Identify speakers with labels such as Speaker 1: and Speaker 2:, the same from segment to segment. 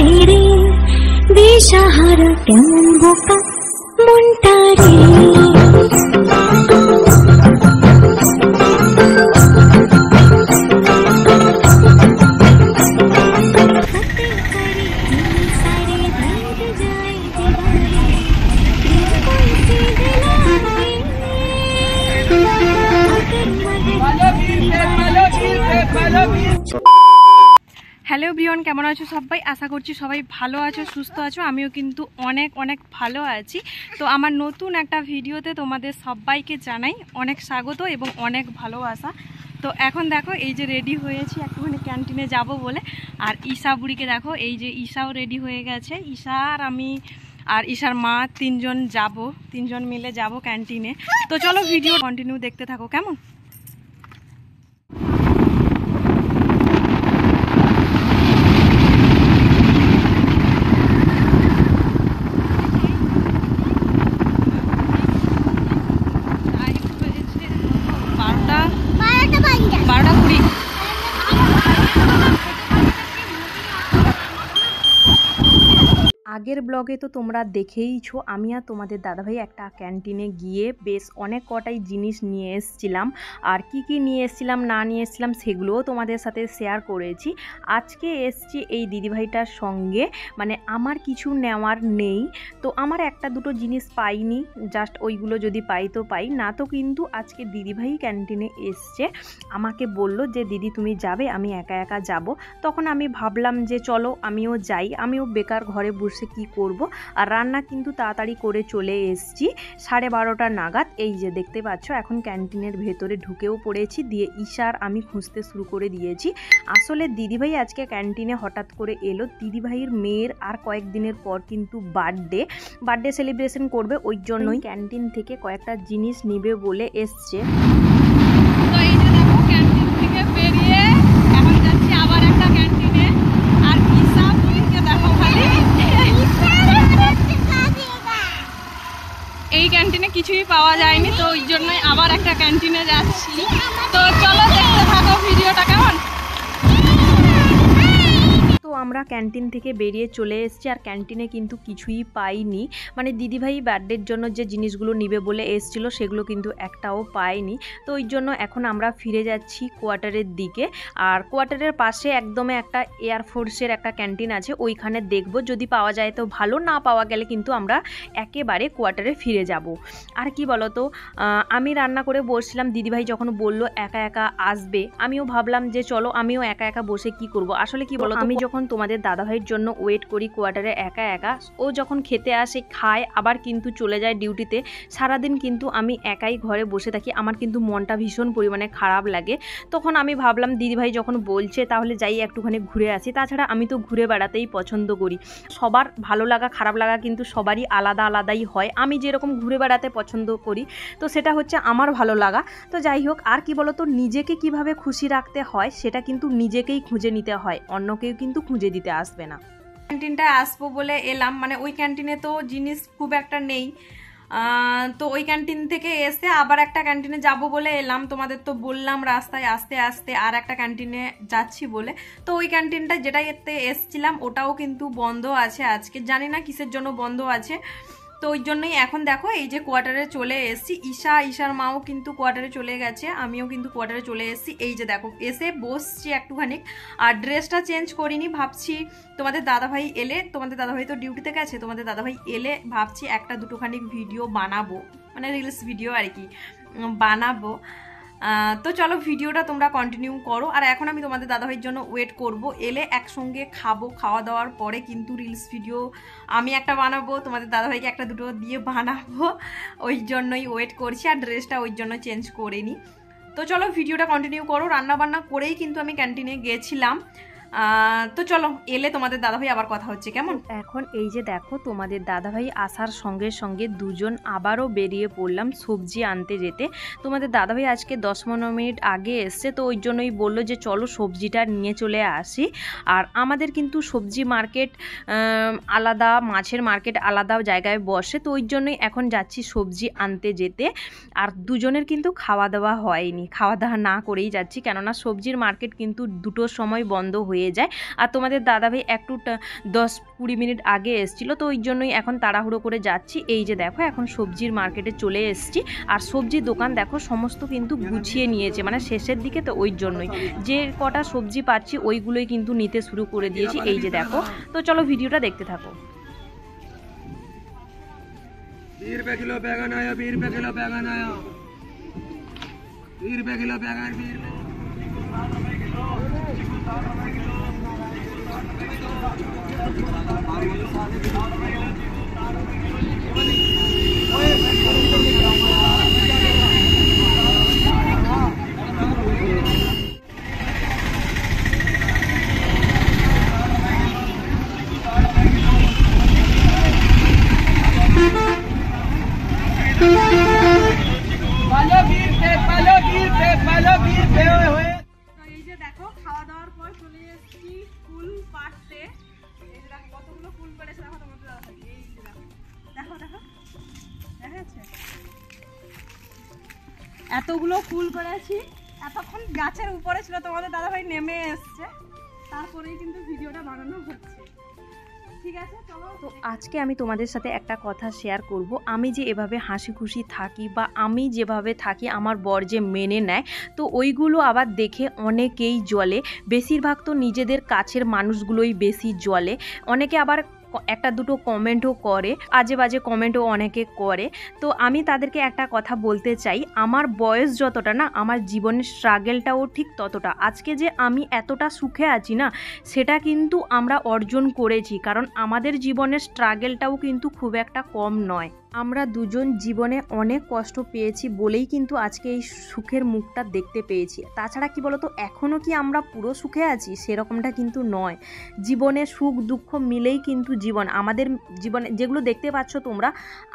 Speaker 1: যায় রে দিশাহারা কেমন বোকা মনটা রে।
Speaker 2: হ্যালো ব্রিয়ন, কেমন আছো সবাই? আশা করছি সবাই ভালো আছো, সুস্থ আছো। আমিও কিন্তু অনেক অনেক ভালো আছি। তো আমার নতুন একটা ভিডিওতে তোমাদের সবাইকে জানাই অনেক স্বাগত এবং অনেক ভালোবাসা। তো এখন দেখো এই যে রেডি হয়েছি একটুখানি ক্যান্টিনে যাব বলে। আর ঈশা বুড়িকে দেখো, এই যে ঈশাও রেডি হয়ে গেছে। ঈশা আর আমি আর ঈশার মা তিনজন মিলে যাব ক্যান্টিনে। তো চলো ভিডিও কন্টিনিউ দেখতে থাকো, কেমন? আগের ব্লগে তো তোমরা দেখেইছো আমি আর তোমাদের দাদাভাই একটা ক্যান্টিনে গিয়ে বেশ অনেক কটাই জিনিস নিয়ে এসেছিলাম। আর কি কি নিয়ে এসেছিলাম না নিয়ে এসেছিলাম সেগুলোও তোমাদের সাথে শেয়ার করেছি। আজকে এসছি এই দিদিভাইটার সঙ্গে, মানে আমার কিছু নেওয়ার নেই, তো আমার একটা দুটো জিনিস পাইনি, জাস্ট ওইগুলো যদি পাই তো পাই, না তো কিন্তু আজকে দিদিভাই ক্যান্টিনে এসছে। আমাকে বলল যে দিদি তুমি যাবে, আমি একা একা যাব। তখন আমি ভাবলাম যে চলো আমিও যাই, আমিও বেকার ঘরে বসে কি করব। আর রান্না কিন্তু তাড়াতাড়ি করে চলে এসেছি 12:30 নাগাদ। এই যে দেখতে পাচ্ছ এখন ক্যান্টিনের ভেতরে ঢুকেও পড়েছি, দিয়ে ঈশার আমি খুঁজতে শুরু করে দিয়েছি। আসলে দিদিভাই আজকে ক্যান্টিনে হঠাৎ করে এলো। দিদিভাইয়ের মেয়ের আর কয়েকদিনের পর কিন্তু বার্থডে সেলিব্রেশন করবে, ওই জন্যই ক্যান্টিন থেকে কয়েকটা জিনিস নিবে বলে এসছে। তো এই যে দেখো ক্যান্টিন থেকে বেরিয়ে এখন যাচ্ছি আবার একটা ক্যান্টিনে। আর ঈশা বুড়িকে দেখো খালি, এই ক্যান্টিনে কিছুই পাওয়া যায়নি, তো ওই জন্যই আবার একটা ক্যান্টিনে যাচ্ছি। তো চলো দেখতে থাকো ভিডিওটা, কেমন? তো আমরা ক্যান্টিন থেকে বেরিয়ে চলে এসেছি, আর ক্যান্টিনে কিন্তু কিছুই পাইনি, মানে দিদিভাই বার্থডের জন্য যে জিনিসগুলো নিবে বলে এসেছিলো সেগুলো কিন্তু একটাও পাইনি। তো ওই জন্য এখন আমরা ফিরে যাচ্ছি কোয়ার্টারের দিকে। আর কোয়ার্টারের পাশে একদমে একটা এয়ারফোর্সের একটা ক্যান্টিন আছে, ওইখানে দেখব, যদি পাওয়া যায় তো ভালো, না পাওয়া গেলে কিন্তু আমরা একেবারে কোয়ার্টারে ফিরে যাব। আর কি বলো তো, আমি রান্না করে বসছিলাম, দিদিভাই যখন বলল একা একা আসবে, আমিও ভাবলাম যে চলো আমিও একা একা বসে কি করব। আসলে কি বলো, আমি যখন তোমাদের দাদাভাইয়ের জন্য ওয়েট করি কোয়ার্টারে একা একা, ও যখন খেতে আসে খায় আবার কিন্তু চলে যায় ডিউটিতে, সারাদিন কিন্তু আমি একাই ঘরে বসে থাকি, আমার কিন্তু মনটা ভীষণ পরিমাণে খারাপ লাগে। তখন আমি ভাবলাম দিদিভাই যখন বলছে তাহলে যাই একটুখানি ঘুরে আসি। তাছাড়া আমি তো ঘুরে বেড়াতেই পছন্দ করি, সবার ভালো লাগা খারাপ লাগা কিন্তু সবারই আলাদা আলাদাই হয়। আমি যেরকম ঘুরে বেড়াতে পছন্দ করি, তো সেটা হচ্ছে আমার ভালো লাগা। তো যাই হোক, আর কি বলো তো, নিজেকে কিভাবে খুশি রাখতে হয় সেটা কিন্তু নিজেকেই খুঁজে নিতে হয়, অন্য কেউ কিন্তু খুঁজে দিতে আসবে না। ক্যান্টিনটায় আসবো বলে এলাম, মানে ওই ক্যান্টিনে তো জিনিস খুব একটা নেই, তো ওই ক্যান্টিন থেকে এসে আবার একটা ক্যান্টিনে যাব বলে এলাম। তোমাদের তো বললাম রাস্তায় আস্তে আস্তে আর একটা ক্যান্টিনে যাচ্ছি বলে। তো ওই ক্যান্টিনটা যেটাতে এসছিলাম ওটাও কিন্তু বন্ধ আছে আজকে, জানি না কিসের জন্য বন্ধ আছে। তো ওই জন্যই এখন দেখো এই যে কোয়ার্টারে চলে এসেছি। ঈশার মাও কিন্তু কোয়ার্টারে চলে গেছে, আমিও কিন্তু কোয়ার্টারে চলে এসেছি। এই যে দেখো এসে বসছি একটুখানি, আর ড্রেসটা চেঞ্জ করিনি, ভাবছি তোমাদের দাদাভাই এলে, তোমাদের দাদাভাই তো ডিউটিতে গেছে, তোমাদের দাদাভাই এলে ভাবছি একটা দুটোখানি ভিডিও বানাবো, মানে রিলস ভিডিও আর কি বানাবো। তো চলো ভিডিওটা তোমরা কন্টিনিউ করো। আর এখন আমি তোমাদের দাদাভাইয়ের জন্য ওয়েট করব, এলে একসঙ্গে খাবো, খাওয়া দাওয়ার পরে কিন্তু রিলস ভিডিও আমি একটা বানাবো, তোমাদের দাদাভাইকে একটা দুটো দিয়ে বানাবো, ওই জন্যই ওয়েট করছি। আর ড্রেসটা ওই জন্য চেঞ্জ করে নিই। তো চলো ভিডিওটা কন্টিনিউ করো। রান্না বান্না করেই কিন্তু আমি ক্যান্টিনে গেছিলাম। তো চলো এলে তোমাদের দাদাভাই আবার কথা হচ্ছে, কেমন? এখন এই যে দেখো তোমাদের দাদাভাই আসার সঙ্গে সঙ্গে দুজন আবারও বেরিয়ে পড়লাম সবজি আনতে যেতে। তোমাদের দাদাভাই আজকে 10-15 মিনিট আগে এসছে, তো ওই জন্যই বললো যে চলো সবজিটা নিয়ে চলে আসি। আর আমাদের কিন্তু সবজি মার্কেট আলাদা, মাছের মার্কেট আলাদা জায়গায় বসে, তো ওই জন্যই এখন যাচ্ছি সবজি আনতে যেতে। আর দুজনের কিন্তু খাওয়া দাওয়া হয়নি, খাওয়া দাওয়া না করেই যাচ্ছি, কেননা সবজির মার্কেট কিন্তু 2টোর সময় বন্ধ হয়ে হয়ে যায়। আর তোমাদের দাদাভাই একটু 10-20 মিনিট আগে এসেছিলো, তো ওই জন্যই এখন তাড়াহুড়ো করে যাচ্ছি। এই যে দেখো এখন সবজির মার্কেটে চলে এসেছি, আর সবজির দোকান দেখো সমস্ত কিন্তু গুছিয়ে নিয়েছে, মানে শেষের দিকে, তো ওই জন্যই যে কটা সবজি পাচ্ছি ওইগুলোই কিন্তু নিতে শুরু করে দিয়েছি। এই যে দেখো, তো চলো ভিডিওটা দেখতে থাকো।
Speaker 3: 20 रुपए किलो बैगन आया, 20 रुपए किलो बैगन आया, 20 रुपए किलो बैगन, 20
Speaker 4: দেখো খাওয়া দাওয়ার পর চলে এসেছি ফুল পাড়তে। এই যে দেখো কতগুলো ফুল পড়েছে, দেখো তোমাদের দাদা। এই যে দেখো দেখো দেখো দেখা যাচ্ছে এতগুলো ফুল পড়েছি। এতক্ষণ গাছের উপরে ছিল, তোমাদের দাদাভাই নেমে এসছে, তারপরেই কিন্তু ভিডিওটা বানানো হচ্ছে। ঠিক আছে চলো।
Speaker 2: তো আজকে আমি তোমাদের সাথে একটা কথা শেয়ার করব। আমি যে এভাবে হাসি খুশি থাকি বা আমি যেভাবে থাকি আমার বর যে মেনে নেয়, তো ওইগুলো আবার দেখে অনেকেই জ্বলে। বেশিরভাগ তো নিজেদের কাছের মানুষগুলোই বেশি জ্বলে। অনেকে আবার একটা দুটো কমেন্টও করে, আজে বাজে কমেন্টও অনেকে করে। তো আমি তাদেরকে একটা কথা বলতে চাই, আমার বয়স যতটা না, আমার জীবনের স্ট্রাগেলটাও ঠিক ততটা। আজকে যে আমি এতটা সুখে আছি না, সেটা কিন্তু আমরা অর্জন করেছি, কারণ আমাদের জীবনের স্ট্রাগেলটাও কিন্তু খুব একটা কম নয়। আমরা দুজন জীবনে অনেক কষ্ট পেয়েছি বলেই কিন্তু আজকে এই সুখের মুখটা দেখতে পেয়েছি। তাছাড়া কি বলতো, এখনও কি আমরা পুরো সুখে আছি সেরকমটা কিন্তু নয়। জীবনে সুখ দুঃখ মিলেই কিন্তু জীবন। আমাদের জীবনে যেগুলো দেখতে পাচ্ছ তোমরা,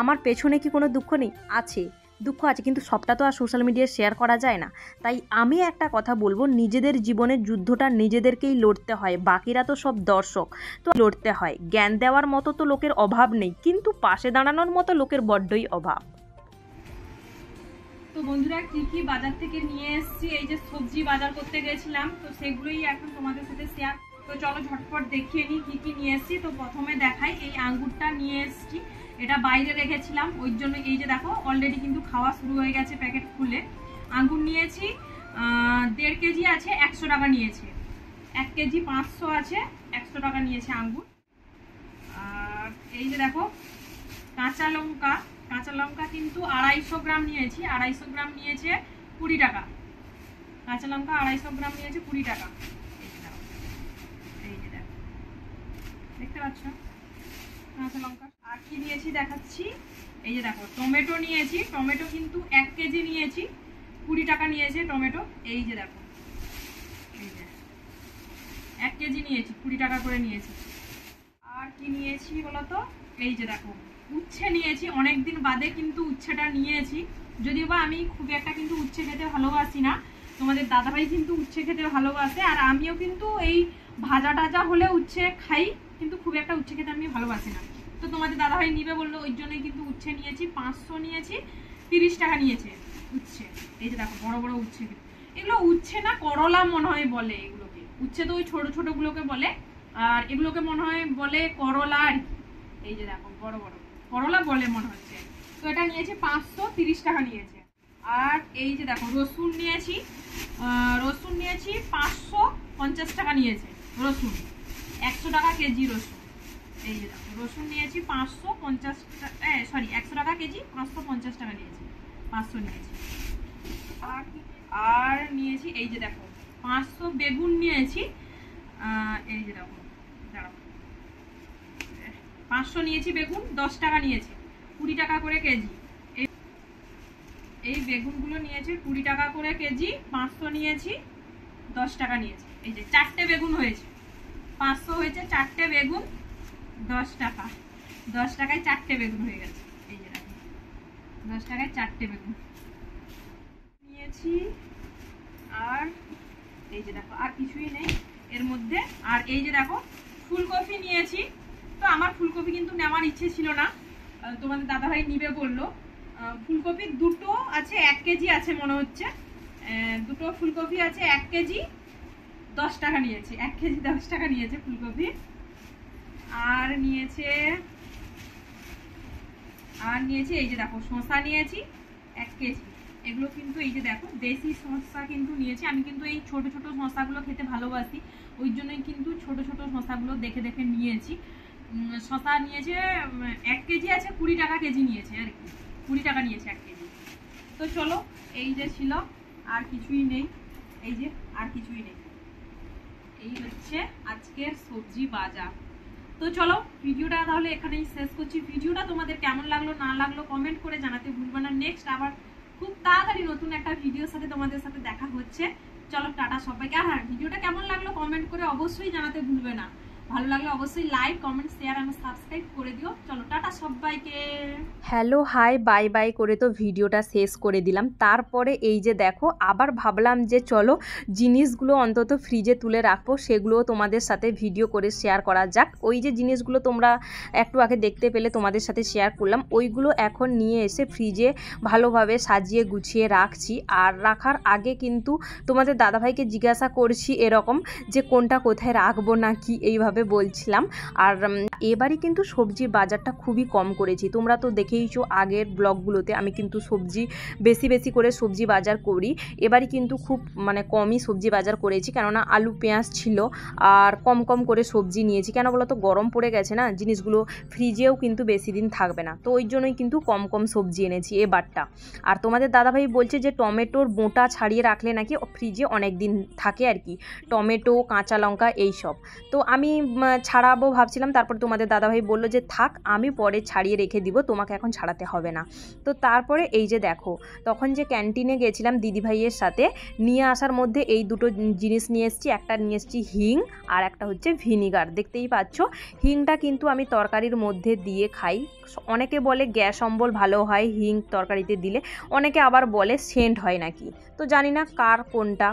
Speaker 2: আমার পেছনে কি কোনো দুঃখ নেই? আছে, দুঃখ আছে, কিন্তু সবটা তো আর সোশ্যাল মিডিয়ায় শেয়ার করা যায় না। তাই আমি একটা কথা বলবো, নিজেদের জীবনের যুদ্ধটা নিজেদেরকেই লড়তে হয়, বাকিরা তো সব দর্শক, তো লড়তে হয়। জ্ঞান দেওয়ার মতো তো লোকের অভাব নেই, কিন্তু পাশে দাঁড়ানোর মতো লোকের বড্ডই অভাব।
Speaker 4: তো বন্ধুরা কি কি বাজার থেকে নিয়ে এসেছি, এই যে সবজি বাজার করতে গেছিলাম, তো সেগুলোই এখন তোমাদের সাথে শেয়ার। তো চলো ঝটপট দেখিয়ে নিই কি কি নিয়ে এসেছি। তো প্রথমে দেখাই, এই আঙ্গুরটা নিয়ে এসেছি, এটা বাইরে রেখেছিলাম ওই জন্য। এই যে দেখো অলরেডি কিন্তু খাওয়া শুরু হয়ে গেছে প্যাকেট খুলে। আঙ্গুর নিয়েছি 1.5 কেজি আছে, 100 টাকা নিয়েছে। 1 কেজি 500 আছে, 100 টাকা নিয়েছে আঙ্গুর। আর এই যে দেখো কাঁচা লঙ্কা, কাঁচা লঙ্কা কিন্তু 250 গ্রাম নিয়েছি, 250 গ্রাম নিয়েছে 20 টাকা। কাঁচা লঙ্কা 250 গ্রাম নিয়েছে 20 টাকা। এই যে দেখো, দেখতে পাচ্ছ কাঁচা লঙ্কা। আর কি নিয়েছি দেখাচ্ছি, এই যে দেখো টমেটো নিয়েছি, টমেটো কিন্তু 1 কেজি নিয়েছি, 20 টাকা নিয়েছে টমেটো। এই যে দেখো, এই যে 1 কেজি নিয়েছি, 20 টাকা করে নিয়েছি। আর কি নিয়েছি বলতো, এই যে দেখো উচ্ছে নিয়েছি, অনেকদিন বাদে কিন্তু উচ্ছেটা নিয়েছি। যদিও বা আমি খুব একটা কিন্তু উচ্ছে খেতে ভালোবাসি না, তোমাদের দাদাভাই কিন্তু উচ্ছে খেতে ভালোবাসে, আর আমিও কিন্তু এই ভাজা টাজা হলে উচ্ছে খাই, কিন্তু খুব একটা উচ্ছে খেতে আমি ভালোবাসি না। তো তোমাদের দাদাভাই নিবে বললো, ওই জন্যই কিন্তু উচ্ছে নিয়েছি। 500 নিয়েছি, 30 টাকা নিয়েছে উচ্ছে। এই যে দেখো বড় বড় উচ্ছে, এগুলো উচ্ছে না করলা মনে হয় বলে এগুলোকে। উচ্ছে তো ওই ছোট ছোট গুলোকে বলে, আর এগুলোকে মনে হয় বলে করলা আর কি। এই যে দেখো বড় বড় করলা বলে মনে হচ্ছে। তো এটা নিয়েছে 530 টাকা নিয়েছে। আর এই যে দেখো রসুন নিয়েছি, রসুন নিয়েছি 550 টাকা নিয়েছে রসুন, 100 টাকা কেজি রসুন। এই যে দেখো রসুন নিয়েছি 550 টাকা, সরি 100 টাকা কেজি, 550 টাকা নিয়েছি, 500 নিয়েছি। আর নিয়েছি এই যে দেখো 500 বেগুন নিয়েছি। এই যে দেখো দাঁড়াও, 500 নিয়েছি বেগুন, 10 টাকা নিয়েছি, 20 টাকা করে কেজি। এই বেগুনগুলো নিয়েছে 20 টাকা করে কেজি, 500 নিয়েছি, 10 টাকা নিয়েছি। এই যে 4টে বেগুন হয়েছে, 500 হয়েছে 4টে বেগুন, 10 টাকা, 10 টাকায় 4টে বেগুন হয়ে গেছে। এই যে দেখো 10 টাকায় 4টে বেগুন নিয়েছি। আর এই যে দেখো আর কিছুই নেই এর মধ্যে। আর এই যে দেখো ফুলকপি নিয়েছি। তো আমার ফুলকপি কিন্তু নেওয়ার ইচ্ছে ছিল না, তোমাদের দাদাভাই নিবে বললো। ফুলকপি দুটো আছে, 1 কেজি আছে মনে হচ্ছে, দুটো ফুলকপি আছে 1 কেজি, 10 টাকা নিয়েছি, 1 কেজি 10 টাকা নিয়েছে ফুলকপি। আর নিয়েছে এই যে দেখো শসা নিয়েছি 1 কেজি। এগুলো কিন্তু এই যে দেখো দেশি শসা কিন্তু নিয়েছি। আমি কিন্তু এই ছোট ছোট শসাগুলো খেতে ভালোবাসি, ওই জন্যই কিন্তু ছোট ছোট শসাগুলো দেখে দেখে নিয়েছি। শসা নিয়েছে 1 কেজি আছে 20 টাকা কেজি নিয়েছে আর কি, 20 টাকা নিয়েছে 1 কেজি। তো চলো, এই যে ছিল, আর কিছুই নেই, এই যে আর কিছুই নেই। এই হচ্ছে আজকের সবজি বাজার। তো চলো ভিডিওটা তাহলে এখানেই শেষ করছি। ভিডিওটা তোমাদের কেমন লাগলো না লাগলো কমেন্ট করে জানাতে ভুলবে না। নেক্সট আবার খুব তাড়াতাড়ি নতুন একটা ভিডিওর সাথে তোমাদের সাথে দেখা হচ্ছে। চলো টাটা সবাইকে। আর হ্যাঁ, ভিডিওটা কেমন লাগলো কমেন্ট করে অবশ্যই জানাতে ভুলবে না। ভালো লাগলে অবশ্যই লাইক কমেন্ট শেয়ার আর সাবস্ক্রাইব করে দিও। চলো টাটা সবাইকে।
Speaker 2: হ্যালো হাই বাই বাই করে তো ভিডিওটা শেষ করে দিলাম। তারপরে এই যে দেখো আবার ভাবলাম যে চলো জিনিসগুলো অন্তত ফ্রিজে তুলে রাখবো, সেগুলোও তোমাদের সাথে ভিডিও করে শেয়ার করা যাক। ওই যে জিনিসগুলো তোমরা একটু আগে দেখতে পেলে তোমাদের সাথে শেয়ার করলাম, ওইগুলো এখন নিয়ে এসে ফ্রিজে ভালোভাবে সাজিয়ে গুছিয়ে রাখছি। আর রাখার আগে কিন্তু তোমাদের দাদাভাইকে জিজ্ঞাসা করছি এরকম যে কোনটা কোথায় রাখবো না কি, এইভাবে বলছিলাম। আর এবারই কিন্তু সবজির বাজারটা খুবই কম করেছি। তোমরা তো দেখেইছো আগের ব্লগগুলোতে আমি কিন্তু সবজি বেশি বেশি করে সবজি বাজার করি। এবারই কিন্তু খুব কমই সবজি বাজার করেছি, কেননা আলু পেঁয়াজ ছিল আর কম কম করে সবজি নিয়েছি। কেন বলো তো, গরম পড়ে গেছে না, জিনিসগুলো ফ্রিজেও কিন্তু বেশি দিন থাকবে না, তো ওই জন্যই কিন্তু কম কম সবজি এনেছি এবারটা। আর তোমাদের দাদাভাই বলছে যে টমেটোর বোঁটা ছাড়িয়ে রাখলে নাকি ফ্রিজে অনেক দিন থাকে আর কি, টমেটো কাঁচা লঙ্কা এইসব। তো আমি ছাড়াবো ভাবছিলাম, তারপর তোমাদের দাদাভাই বললো যে থাক আমি পরে ছাড়িয়ে রেখে দিব, তোমাকে এখন ছাড়াতে হবে না। তো তারপরে এই যে দেখো তখন যে ক্যান্টিনে গেছিলাম দিদিভাইয়ের সাথে, নিয়ে আসার মধ্যে এই দুটো জিনিস নিয়ে এসেছি। একটা নিয়ে এসেছি হিং আর একটা হচ্ছে ভিনিগার। দেখতেই পাচ্ছ হিংটা কিন্তু আমি তরকারির মধ্যে দিয়ে খাই। অনেকে বলে গ্যাস অম্বল ভালো হয় হিং তরকারিতে দিলে, অনেকে আবার বলে সেন্ট হয় নাকি, তো জানি না কার কোনটা।